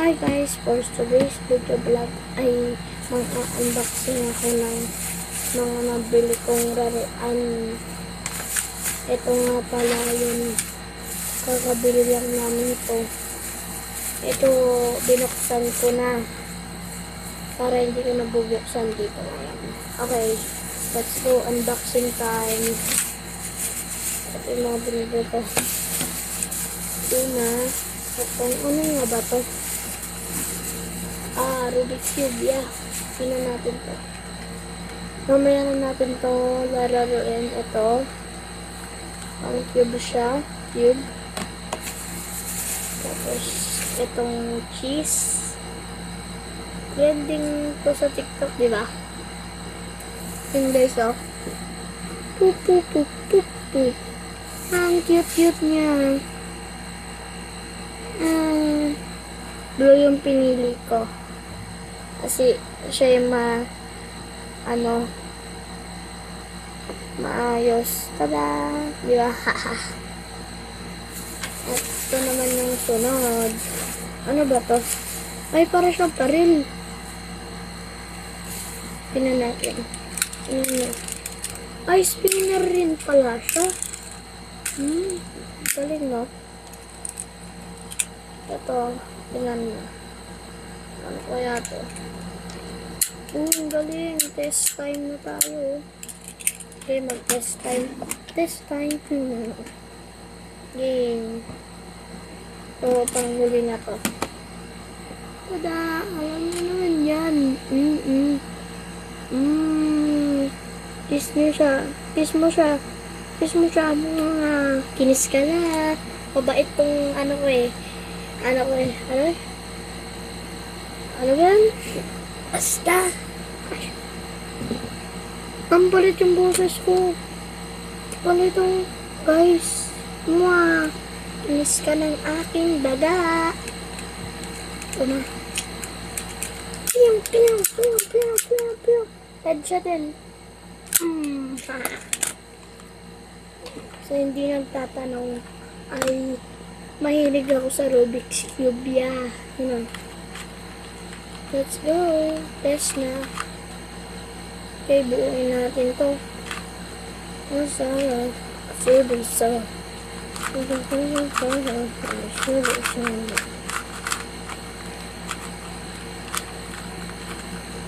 Hi guys, for today's video vlog ay mag-unboxing ako ng mga nabili kong rarian. Ito nga pala yun, kakabili lang namin ito. Ito, binuksan ko na para hindi ko nabubuksan dito. Okay, let's go unboxing time. Ito yung mga binili ko. Una, ano nga ba to? Rubik's Cube, yeah. Sino natin to? Mamaya na natin to lalaroin. Ito. Ang cube siya. Cube. Tapos, itong cheese. Trending to sa TikTok, di ba? Yung guys, oh. Pup, pup, pup, pup, pup. Ang cute-cute niya. Blue yung pinili ko. Kasi siya yung maayos. Tada! Di ba? At ito naman yung sunod. Ano ba to? Ay, para siyang paril. Tingnan natin. Ay, spinner rin pala siya. Galing, no? Ito, tingnan mo. Ano kaya to? Galing. Test time na tayo. Okay, mag-test time. Test time. Game. So, panghuli na to. Tada! Alam mo naman yan. Kiss mo siya. Kiss mo siya. Kiss mo siya. Kinis ka na. Mabait tong ano ko eh. Ano yan? Basta. Ang palit yung boses ko. Palit yung, guys. Inis ka ng aking daga. Ito na. Piyaw. Headshot din. So, hindi nagtatanong ay mahilig ako sa Rubik's Cube, yeah. Let's go. Test na. Okay, buuin natin to. Masarap. Sulit.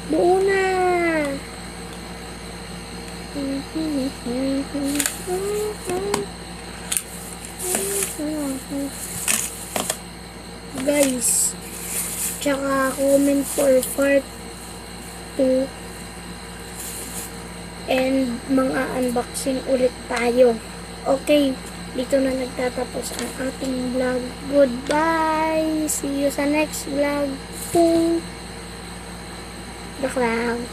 Buo na. Guys, tsaka comment for part 2 and mga unboxing ulit tayo. Okay, dito na nagtatapos ang ating vlog. Goodbye! See you sa next vlog. Joke lang.